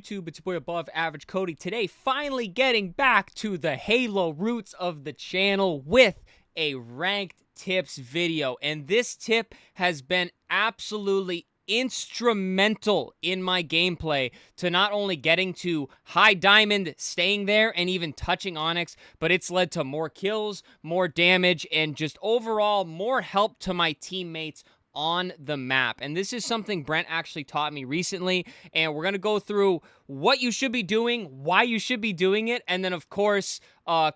YouTube? It's your boy Above Average Cody. Today, finally getting back to the Halo roots of the channel with a ranked tips video. And this tip has been absolutely instrumental in my gameplay to not only getting to high diamond, staying there, and even touching Onyx, but it's led to more kills, more damage, and just overall more help to my teammates on the map. And this is something Brent actually taught me recently, and we're going to go through what you should be doing, why you should be doing it, and then of course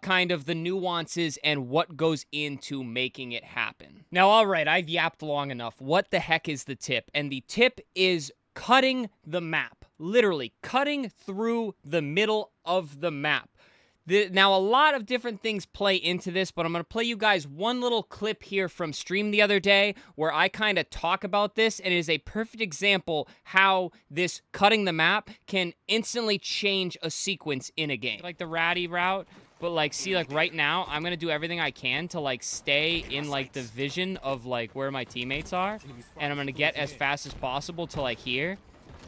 kind of the nuances and what goes into making it happen. Now, all right, I've yapped long enough. What the heck is the tip? And the tip is cutting the map, literally cutting through the middle of the map. Now, a lot of different things play into this, but I'm going to play you guys one little clip here from stream the other day where I kind of talk about this, and it is a perfect example how this cutting the map can instantly change a sequence in a game. Like the ratty route, but like, see, like right now, I'm going to do everything I can to like stay in like the vision of like where my teammates are, and I'm going to get as fast as possible to like here,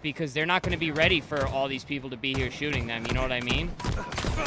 because they're not going to be ready for all these people to be here shooting them, you know what I mean?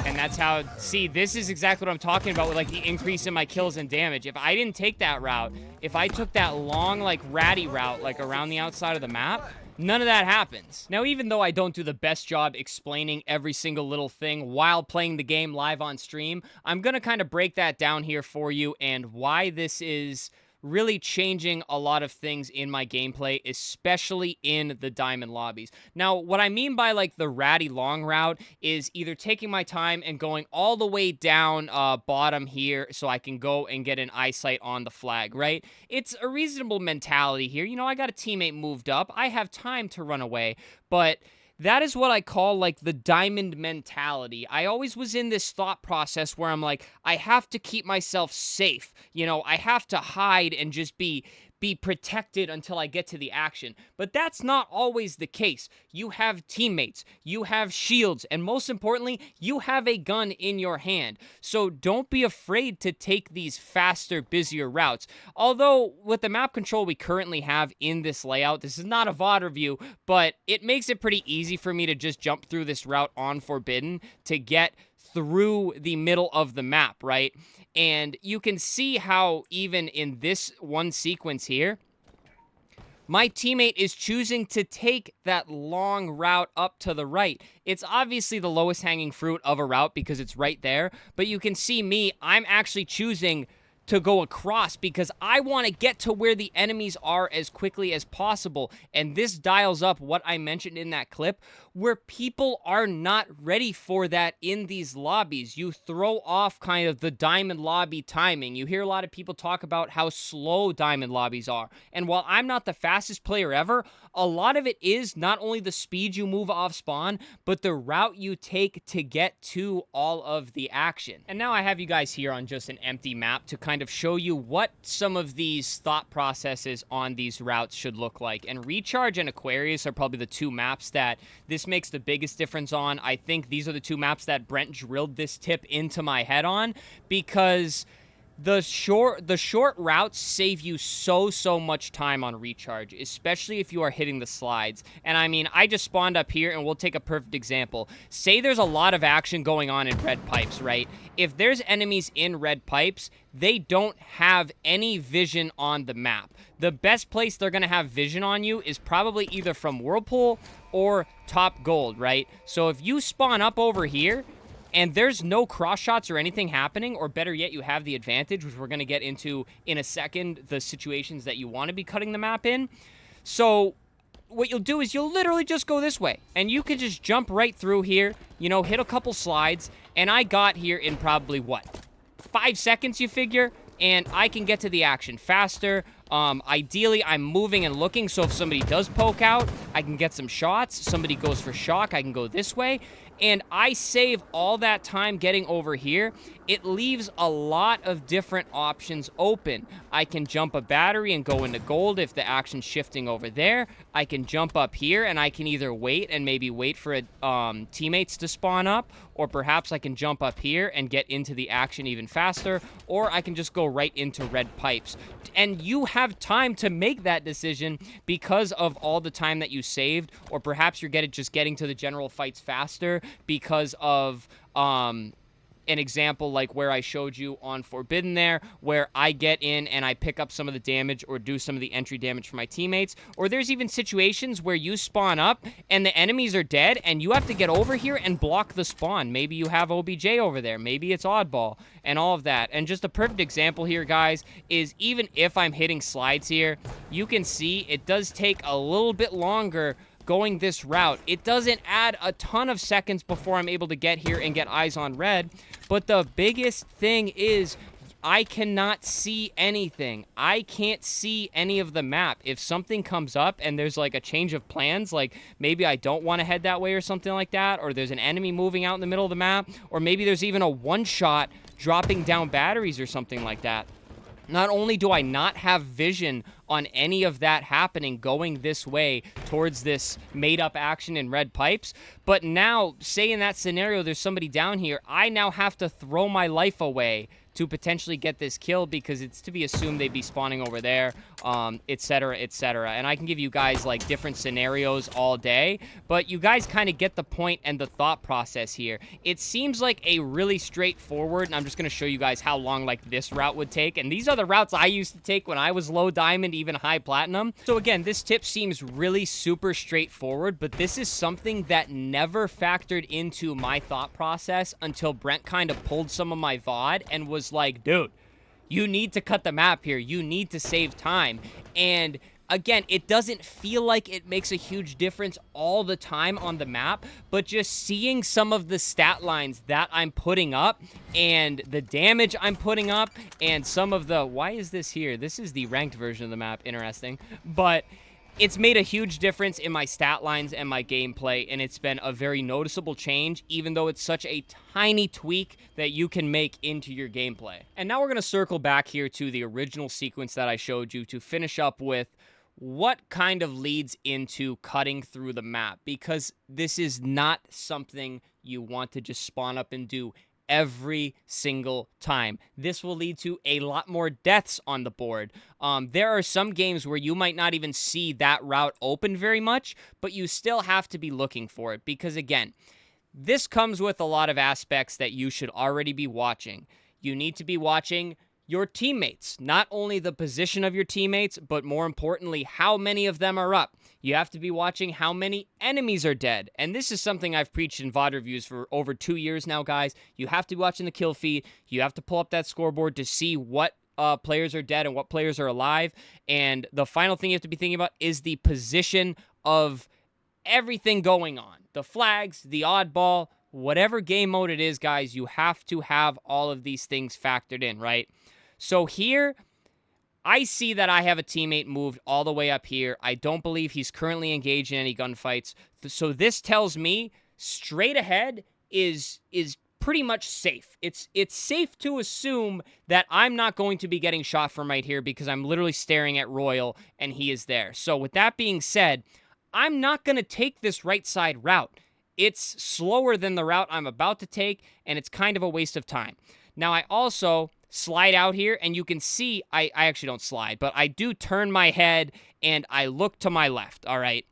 And that's how, see, this is exactly what I'm talking about with, like, the increase in my kills and damage. If I didn't take that route, if I took that long, like, ratty route, like, around the outside of the map, none of that happens. Now, even though I don't do the best job explaining every single little thing while playing the game live on stream, I'm going to kind of break that down here for you and why this is really changing a lot of things in my gameplay, especially in the diamond lobbies. Now, what I mean by like the ratty long route is either taking my time and going all the way down bottom here so I can go and get an eyesight on the flag, right? It's a reasonable mentality here. You know, I got a teammate moved up. I have time to run away, but that is what I call, like, the diamond mentality. I always was in this thought process where I'm like, I have to keep myself safe. You know, I have to hide and just be protected until I get to the action. But that's not always the case. You have teammates, you have shields, and most importantly, you have a gun in your hand. So don't be afraid to take these faster, busier routes. Although, with the map control we currently have in this layout, this is not a VOD review, but it makes it pretty easy for me to just jump through this route on Forbidden to get through the middle of the map, right? And you can see how even in this one sequence here, my teammate is choosing to take that long route up to the right. It's obviously the lowest hanging fruit of a route because it's right there, but you can see me, I'm actually choosing to go across because I want to get to where the enemies are as quickly as possible. And this dials up what I mentioned in that clip, where people are not ready for that in these lobbies. You throw off kind of the diamond lobby timing. You hear a lot of people talk about how slow diamond lobbies are. And while I'm not the fastest player ever, a lot of it is not only the speed you move off spawn, but the route you take to get to all of the action. And now I have you guys here on just an empty map to kind of show you what some of these thought processes on these routes should look like. And Recharge and Aquarius are probably the two maps that this makes the biggest difference on. I think these are the two maps that Brent drilled this tip into my head on, because the short routes save you so much time on Recharge, especially if you are hitting the slides. And I mean, I just spawned up here, and we'll take a perfect example. Say there's a lot of action going on in red pipes, right? If there's enemies in red pipes, they don't have any vision on the map. The best place they're going to have vision on you is probably either from Whirlpool or Top Gold, right? So if you spawn up over here, and there's no cross shots or anything happening, or better yet, you have the advantage, which we're going to get into in a second, the situations that you want to be cutting the map in. So what you'll do is you'll literally just go this way, and you can just jump right through here, you know, hit a couple slides, and I got here in probably, what, 5 seconds, you figure? And I can get to the action faster. Ideally, I'm moving and looking, so if somebody does poke out, I can get some shots. Somebody goes for shock, I can go this way. And I save all that time getting over here. It leaves a lot of different options open. I can jump a battery and go into gold if the action's shifting over there. I can jump up here, and I can either wait and maybe wait for teammates to spawn up, or perhaps I can jump up here and get into the action even faster, or I can just go right into red pipes. And you have have time to make that decision because of all the time that you saved, or perhaps you're just getting to the general fights faster because of an example like where I showed you on Forbidden there, where I get in and I pick up some of the damage or do some of the entry damage for my teammates. Or there's even situations where you spawn up and the enemies are dead and you have to get over here and block the spawn. Maybe you have OBJ over there. Maybe it's Oddball and all of that. And just a perfect example here, guys, is even if I'm hitting slides here, you can see it does take a little bit longer going this route. It doesn't add a ton of seconds before I'm able to get here and get eyes on red, but the biggest thing is I cannot see anything. I can't see any of the map. If something comes up and there's like a change of plans, like maybe I don't want to head that way or something like that, or there's an enemy moving out in the middle of the map, or maybe there's even a one-shot dropping down batteries or something like that. Not only do I not have vision on any of that happening going this way towards this made-up action in red pipes, but now, say in that scenario there's somebody down here, I now have to throw my life away to potentially get this kill because it's to be assumed they'd be spawning over there, etc., etc. And I can give you guys like different scenarios all day, but you guys kind of get the point and the thought process here. It seems like a really straightforward, and I'm just going to show you guys how long like this route would take, and these are the routes I used to take when I was low diamond, even high platinum. So again, this tip seems really super straightforward, but this is something that never factored into my thought process until Brent kind of pulled some of my VOD and was like, dude, you need to cut the map here. You need to save time. And again, it doesn't feel like it makes a huge difference all the time on the map, but just seeing some of the stat lines that I'm putting up and the damage I'm putting up and some of the, why is this here? This is the ranked version of the map. Interesting. But it's made a huge difference in my stat lines and my gameplay, and it's been a very noticeable change, even though it's such a tiny tweak that you can make into your gameplay. And now we're going to circle back here to the original sequence that I showed you to finish up with what kind of leads into cutting through the map, because this is not something you want to just spawn up and do every single time. This will lead to a lot more deaths on the board. There are some games where you might not even see that route open very much, but you still have to be looking for it because, again, this comes with a lot of aspects that you should already be watching. You need to be watching your teammates, not only the position of your teammates, but more importantly, how many of them are up. You have to be watching how many enemies are dead. And this is something I've preached in VOD reviews for over 2 years now, guys. You have to be watching the kill feed. You have to pull up that scoreboard to see what players are dead and what players are alive. And the final thing you have to be thinking about is the position of everything going on. The flags, the oddball, whatever game mode it is, guys, you have to have all of these things factored in, right? So here, I see that I have a teammate moved all the way up here. I don't believe he's currently engaged in any gunfights. So this tells me straight ahead is pretty much safe. It's safe to assume that I'm not going to be getting shot from right here because I'm literally staring at Royal and he is there. So with that being said, I'm not going to take this right side route. It's slower than the route I'm about to take, and it's kind of a waste of time. Now, I also slide out here, and you can see, I actually don't slide, but I do turn my head, and I look to my left, all right?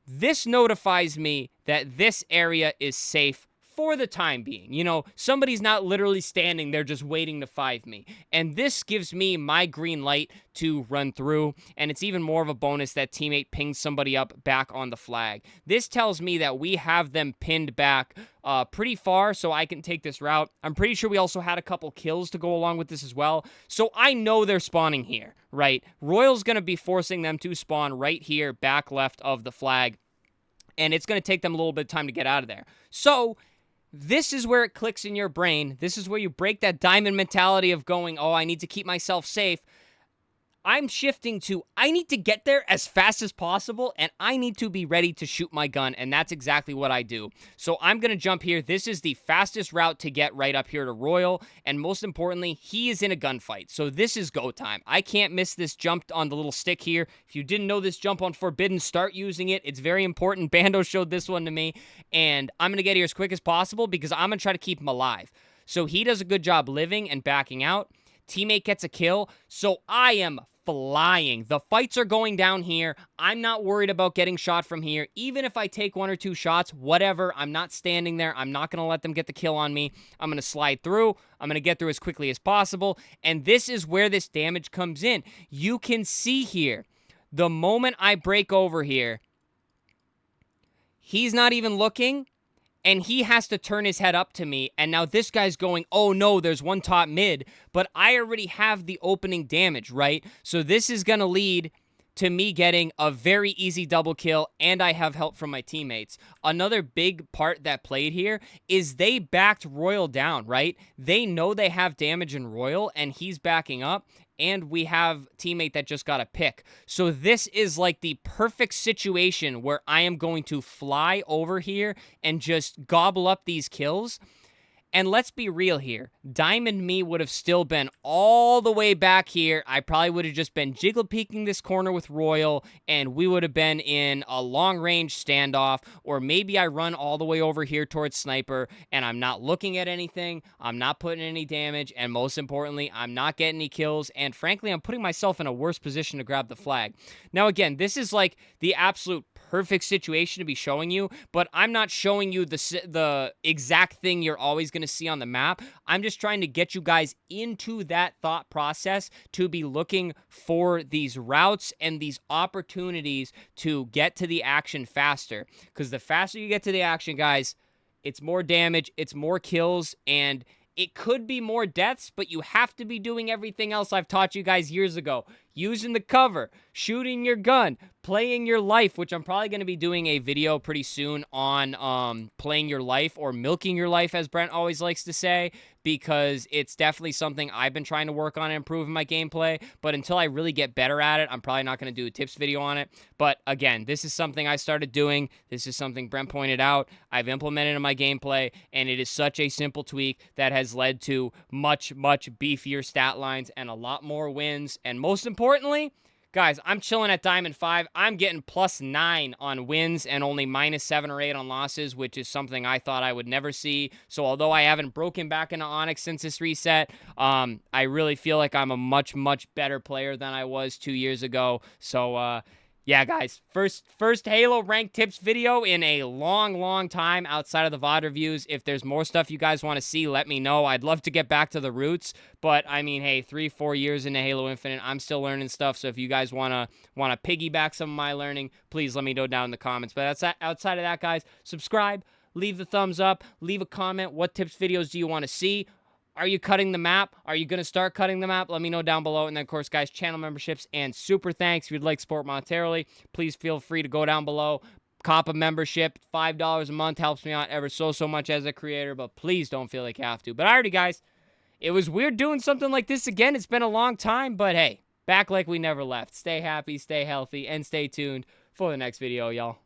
This notifies me that this area is safe for the time being. You know, somebody's not literally standing there just waiting to 5 me. And this gives me my green light to run through, and it's even more of a bonus that teammate pings somebody up back on the flag. This tells me that we have them pinned back pretty far, so I can take this route. I'm pretty sure we also had a couple kills to go along with this as well, so I know they're spawning here, right? Royal's going to be forcing them to spawn right here, back left of the flag, and it's going to take them a little bit of time to get out of there. So this is where it clicks in your brain. This is where you break that diamond mentality of going, oh, I need to keep myself safe. I'm shifting to, I need to get there as fast as possible, and I need to be ready to shoot my gun, and that's exactly what I do. So I'm going to jump here. This is the fastest route to get right up here to Royal, and most importantly, he is in a gunfight. So this is go time. I can't miss this jump on the little stick here. If you didn't know this jump on Forbidden, start using it. It's very important. Bando showed this one to me, and I'm going to get here as quick as possible because I'm going to try to keep him alive. So he does a good job living and backing out. teammate gets a kill, so I am flying. The fights are going down here. I'm not worried about getting shot from here. Even if I take 1 or 2 shots, whatever, I'm not standing there. I'm not going to let them get the kill on me. I'm going to slide through. I'm going to get through as quickly as possible. And this is where this damage comes in. You can see here, the moment I break over here, he's not even looking, and he has to turn his head up to me, and now this guy's going, oh no, there's one top mid, but I already have the opening damage, right? So this is going to lead to me getting a very easy double kill, and I have help from my teammates. Another big part that played here is they backed Royal down, right? They know they have damage in Royal, and he's backing up, and we have teammate that just got a pick. So this is like the perfect situation where I am going to fly over here and just gobble up these kills. And let's be real here. Diamond me would have still been all the way back here. I probably would have just been jiggle peeking this corner with Royal, and we would have been in a long-range standoff, or maybe I run all the way over here towards Sniper, and I'm not looking at anything, I'm not putting any damage, and most importantly, I'm not getting any kills, and frankly, I'm putting myself in a worse position to grab the flag. Now, again, this is like the absolute perfect situation to be showing you, but I'm not showing you the exact thing you're always going to see on the map. I'm just trying to get you guys into that thought process to be looking for these routes and these opportunities to get to the action faster, because the faster you get to the action, guys, it's more damage, it's more kills, and it could be more deaths, but you have to be doing everything else I've taught you guys years ago. Using the cover, shooting your gun, playing your life, which I'm probably going to be doing a video pretty soon on playing your life, or milking your life, as Brent always likes to say, because it's definitely something I've been trying to work on and improve in my gameplay. But until I really get better at it, I'm probably not going to do a tips video on it. But again, this is something I started doing. This is something Brent pointed out. I've implemented in my gameplay, and it is such a simple tweak that has led to much, much beefier stat lines and a lot more wins. And most importantly, guys, I'm chilling at Diamond 5. I'm getting +9 on wins and only -7 or 8 on losses, which is something I thought I would never see. So although I haven't broken back into Onyx since this reset, I really feel like I'm a much, much better player than I was 2 years ago. So, yeah, guys, first Halo ranked tips video in a long time outside of the VOD reviews. If there's more stuff you guys want to see, let me know. I'd love to get back to the roots, but I mean, hey, 3-4 years into Halo Infinite, I'm still learning stuff. So if you guys wanna piggyback some of my learning, please let me know down in the comments. But outside of that, guys, subscribe, leave the thumbs up, leave a comment. What tips videos do you want to see? Are you cutting the map? Are you going to start cutting the map? Let me know down below. And then, of course, guys, channel memberships and super thanks. If you'd like support monetarily, please feel free to go down below. Cop a membership. $5 a month helps me out ever so much as a creator, but please don't feel like you have to. But alrighty, guys, it was weird doing something like this again. It's been a long time, but hey, back like we never left. Stay happy, stay healthy, and stay tuned for the next video, y'all.